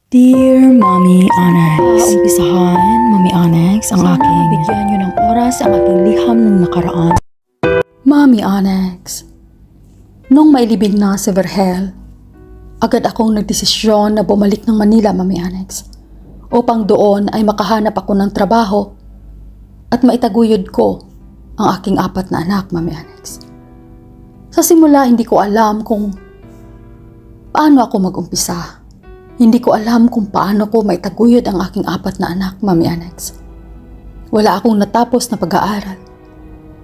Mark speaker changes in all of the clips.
Speaker 1: Dear Mommy Onyx, umpisahan, Mommy Onyx, ang aking bigyan niyo ng oras ang aking liham ng nakaraan. Mommy Onyx, nung mailibing na si Verhel, agad akong nagdesisyon na bumalik ng Manila, Mommy Onyx, upang doon ay makahanap ako ng trabaho at maitaguyod ko ang aking 4 na anak, Mommy Onyx. Sa simula, hindi ko alam kung paano ako mag-umpisa. Hindi ko alam kung paano ko maitaguyod ang aking 4 na anak, Mommy Onyx. Wala akong natapos na pag-aaral.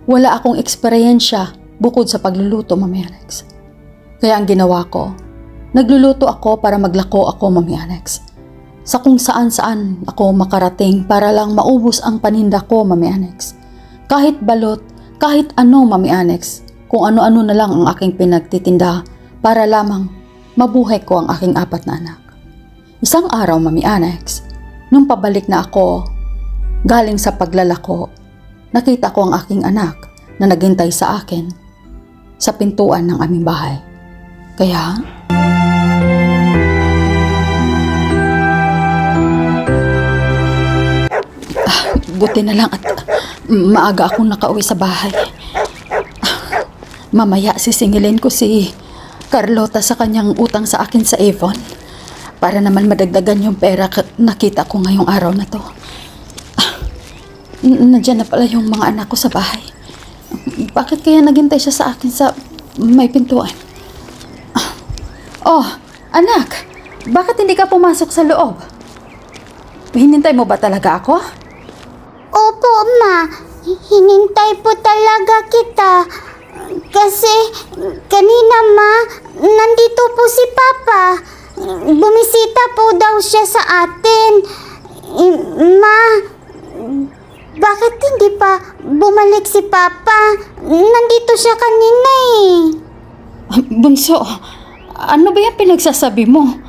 Speaker 1: Wala akong eksperyensya bukod sa pagluluto, Mommy Onyx. Kaya ang ginawa ko, nagluluto ako para maglako ako, Mommy Onyx. Sa kung saan-saan ako makarating para lang maubos ang paninda ko, Mommy Onyx. Kahit balot, kahit ano, Mommy Onyx, kung ano-ano na lang ang aking pinagtitinda para lamang mabuhay ko ang aking 4 na anak. Isang araw, Mommy Onyx, nung pabalik na ako, galing sa paglalako, nakita ko ang aking anak na naghintay sa akin sa pintuan ng aming bahay. Kaya, buti na lang at maaga akong nakauwi sa bahay. Mamaya sisingilin ko si Carlota sa kanyang utang sa akin sa Avon. Para naman madagdagan yung pera nakita ko ngayong araw na to. Nandiyan na pala yung mga anak ko sa bahay. Bakit kaya naghintay siya sa akin sa may pintuan? Oh, anak! Bakit hindi ka pumasok sa loob? Hinintay mo ba talaga ako?
Speaker 2: Opo, Ma. Hinintay po talaga kita. Kasi kanina, Ma, nandito po si Papa. Bumisita po daw siya sa atin. Ma, bakit hindi pa bumalik si Papa? Nandito siya kanina eh.
Speaker 1: Bunso, ano ba yung pinagsasabi mo?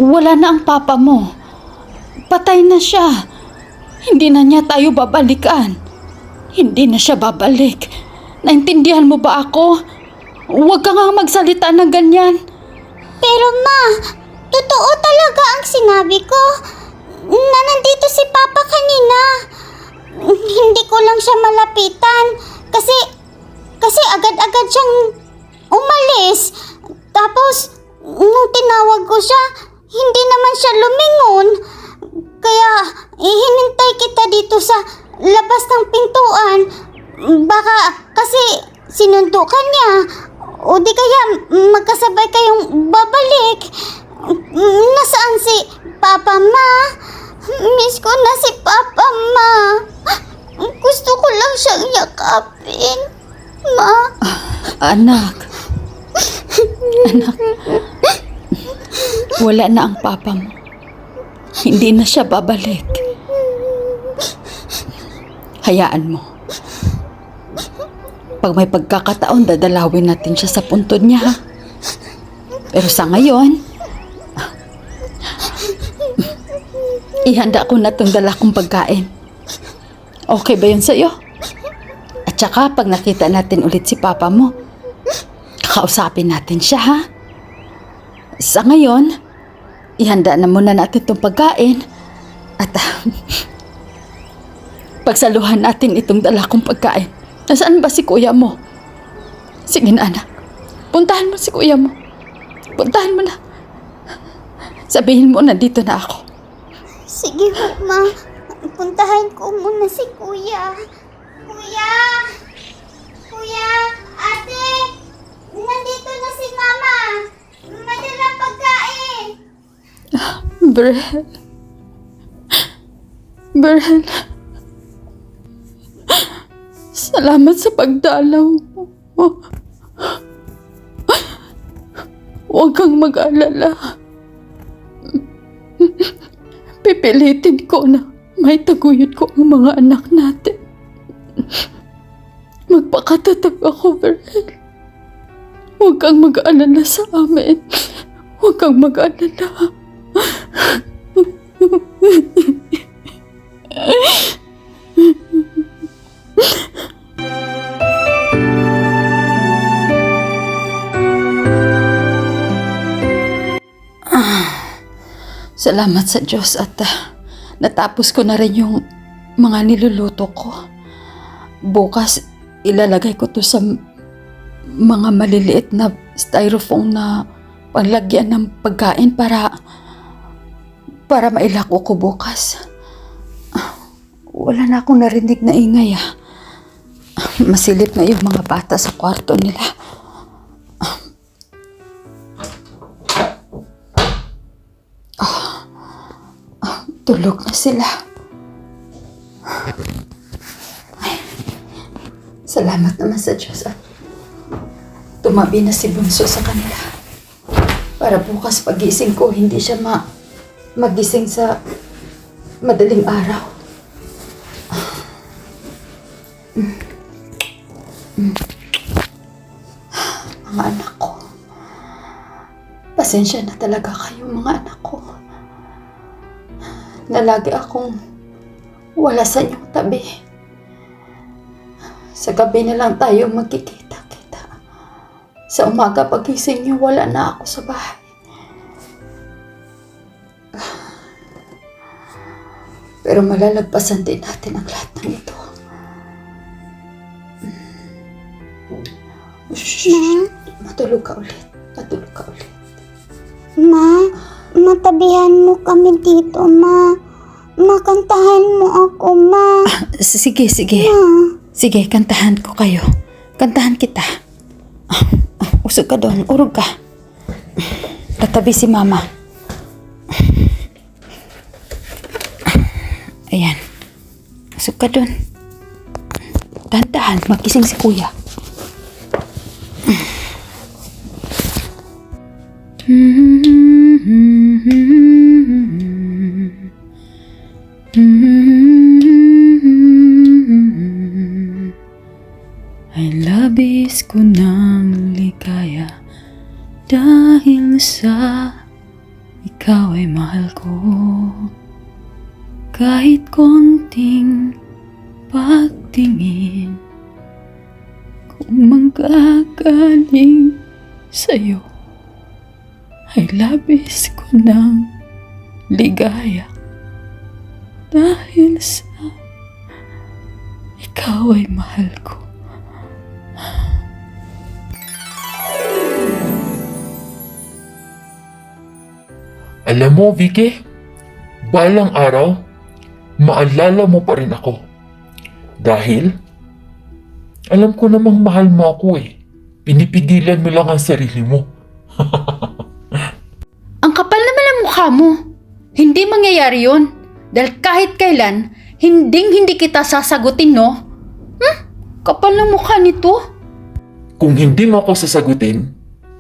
Speaker 1: Wala na ang papa mo. Patay na siya. Hindi na niya tayo babalikan. Hindi na siya babalik. Naintindihan mo ba ako? Huwag ka nga magsalita ng ganyan.
Speaker 2: Pero Ma, totoo talaga ang sinabi ko na nandito si Papa kanina. Hindi ko lang siya malapitan kasi agad-agad siyang umalis. Tapos nung tinawag ko siya, hindi naman siya lumingon. Kaya hinintay kita dito sa labas ng pintuan. Baka kasi sinundo ka niya. O di kaya magkasabay kayong babalik. Nasaan si Papa, Ma? Miss ko na si Papa, Ma. Gusto ko lang siyang yakapin, Ma.
Speaker 1: Anak. Anak. Wala na ang papa mo. Hindi na siya babalik. Hayaan mo. Pag may pagkakataon, dadalawin natin siya sa puntod niya. Pero sa ngayon, ihanda ko na itong dala kong pagkain. Okay ba yun sa'yo? At saka, pag nakita natin ulit si papa mo, kakausapin natin siya, ha? Sa ngayon, ihanda na muna natin itong pagkain at pagsaluhan natin itong dala kong pagkain. Nasaan ba si kuya mo? Sige na, anak. Puntahan mo si kuya mo. Puntahan mo na. Sabihin mo, nandito na ako.
Speaker 2: Sige ho, Ma. Puntahan ko muna si Kuya. Kuya! Kuya! Ate! Nandito na si Mama. Madala pagkain.
Speaker 1: Berhel. Berhel. Salamat sa pagdalaw mo. Huwag kang mag-alala. Pipilitin ko na may taguyod ko ang mga anak natin. Magpakatatag ako, Berhel. Huwag kang mag-alala sa amin. Huwag kang mag-alala. Salamat sa Diyos at natapos ko na rin yung mga niluluto ko. Bukas, ilalagay ko to sa mga maliliit na styrofoam na panlagyan ng pagkain para mailako ko bukas. Wala na akong narinig na ingay. Masilip na yung mga bata sa kwarto nila. Tulog na sila. Ay, salamat naman sa Diyos at tumabi na si Bunso sa kanila. Para bukas pagising ko, hindi siya magising sa madaling araw. Mga anak ko. Pasensya na talaga kayo, mga anak ko. Na lagi akong wala sa inyong tabi. Sa gabi na lang tayo magkikita-kita. Sa umaga pagising niyo, wala na ako sa bahay. Pero malalagpasan din natin ang lahat ng ito. Shhh! Matulog ka ulit. Matulog ka ulit.
Speaker 2: Ma, matabihan mo kami dito, Ma. Makantahan mo ako, Ma.
Speaker 1: Sige.
Speaker 2: Ma.
Speaker 1: Sige, kantahan ko kayo. Kantahan kita. Usog ka doon. Urog ka. Tatabi si Mama. Ayan. Usog ka doon. Dahan-dahan. Magising si Kuya. Ay labis ko ng ligaya dahil sa ikaw ay mahal ko. Kahit konting pagtingin kung manggagaling sa'yo ay labis ko ng ligaya dahil sa ikaw ay mahal ko.
Speaker 3: Alam mo, Vicky, balang araw, maalala mo pa rin ako. Dahil, alam ko namang mahal mo ako eh. Pinipigilan mo lang ang sarili mo.
Speaker 1: Ang kapal naman ang mukha mo. Hindi mangyayari yun. Dahil kahit kailan, hindi kita sasagutin, no? Kapal ng mukha nito.
Speaker 3: Kung hindi mo ako sasagutin,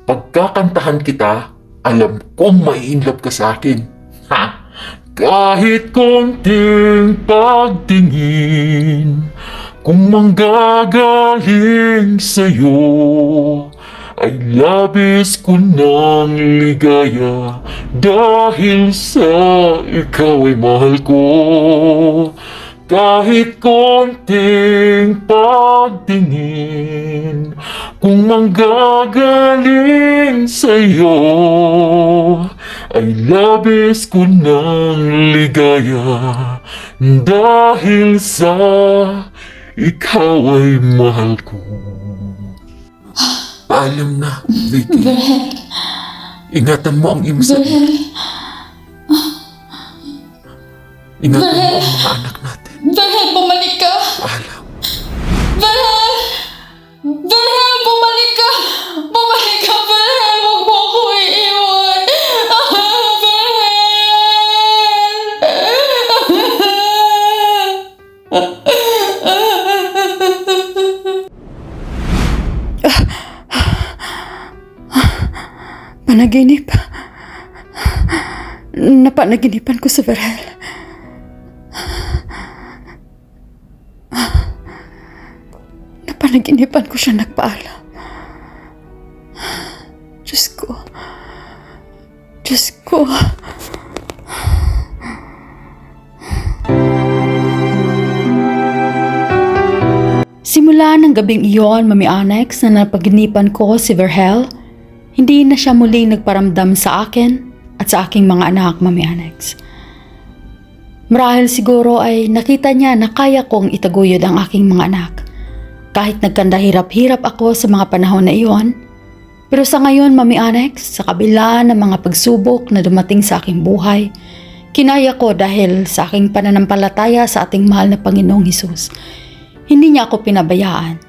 Speaker 3: pagkakantahan kita, alam kong mai-inlove ka sa akin. Ha? Kahit konting pagtingin, kung manggagaling sa'yo, ay labis ko ng ligaya dahil sa ikaw ay mahal ko. Kahit konting pagtingin, kung manggagaling sa'yo, ay labis ko ng ligaya dahil sa ikaw ay mahal ko. Paalam na, Vicky. Ingatan mo ang iyong sarili. Ingatan mo ang mga anak natin.
Speaker 1: Verhel, bumalik ka!
Speaker 3: Paalam.
Speaker 1: Verhel! Verhel, bumalik ka! Bumalik ka, Verhel! Huwag mo ako iiwan! Panaginip. Napanaginipan ko si Verhel. Napanaginipan ko siya nagpaalam. Diyos ko. Diyos ko. Simula ng gabing iyon, Mami Onyx, na napaginipan ko si Verhel, hindi na siya muling nagparamdam sa akin at sa aking mga anak, Mami Alex. Marahil siguro ay nakita niya na kaya kong itaguyod ang aking mga anak. Kahit nagkandahirap-hirap ako sa mga panahon na iyon, pero sa ngayon, Mami Alex, sa kabila ng mga pagsubok na dumating sa aking buhay, kinaya ko dahil sa aking pananampalataya sa ating mahal na Panginoong Hesus. Hindi niya ako pinabayaan.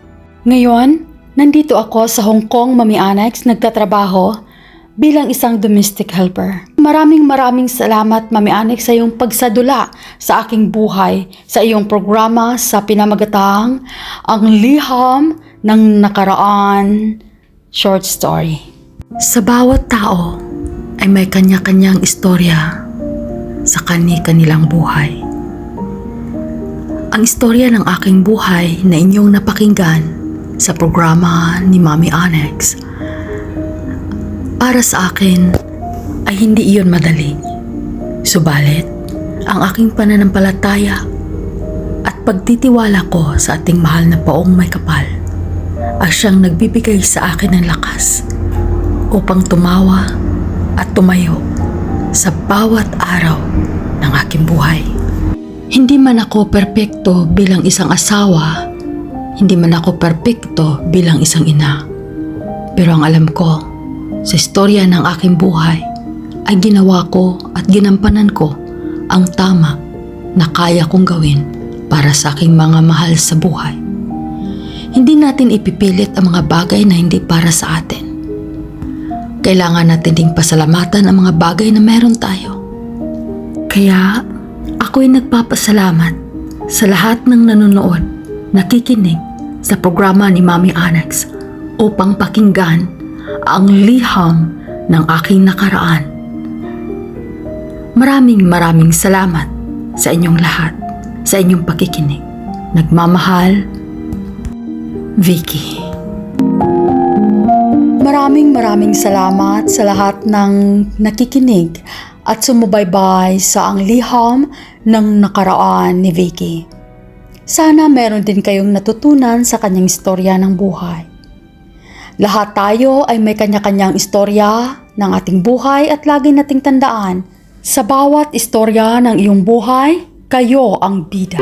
Speaker 1: Ngayon, nandito ako sa Hong Kong, Mami Alex, nagtatrabaho bilang isang domestic helper. Maraming salamat, Mami Alex, sa iyong pagsadula sa aking buhay, sa iyong programa sa pinamagatang Ang Liham ng Nakaraan short story. Sa bawat tao ay may kanya-kanyang istorya sa kani-kanilang buhay. Ang istorya ng aking buhay na inyong napakinggan sa programa ni Mami Alex, para sa akin ay hindi iyon madali. Subalit, ang aking pananampalataya at pagtitiwala ko sa ating mahal na Poong may kapal ay siyang nagbibigay sa akin ng lakas upang tumawa at tumayo sa bawat araw ng aking buhay. Hindi man ako perpekto bilang isang asawa, hindi man ako perpekto bilang isang ina. Pero ang alam ko, sa istorya ng aking buhay, ay ginawa ko at ginampanan ko ang tama na kaya kong gawin para sa aking mga mahal sa buhay. Hindi natin ipipilit ang mga bagay na hindi para sa atin. Kailangan natin ding pasalamatan ang mga bagay na meron tayo. Kaya ako'y nagpapasalamat sa lahat ng nanonood, nakikinig sa programa ni Mami Alex upang pakinggan ang liham ng aking nakaraan. Maraming salamat sa inyong lahat, sa inyong pakikinig. Nagmamahal, Vicky. Maraming salamat sa lahat ng nakikinig at sumubaybay sa Ang Liham ng Nakaraan ni Vicky. Sana meron din kayong natutunan sa kanyang istorya ng buhay. Lahat tayo ay may kanya-kanyang istorya ng ating buhay at lagi nating tandaan, sa bawat istorya ng iyong buhay, kayo ang bida.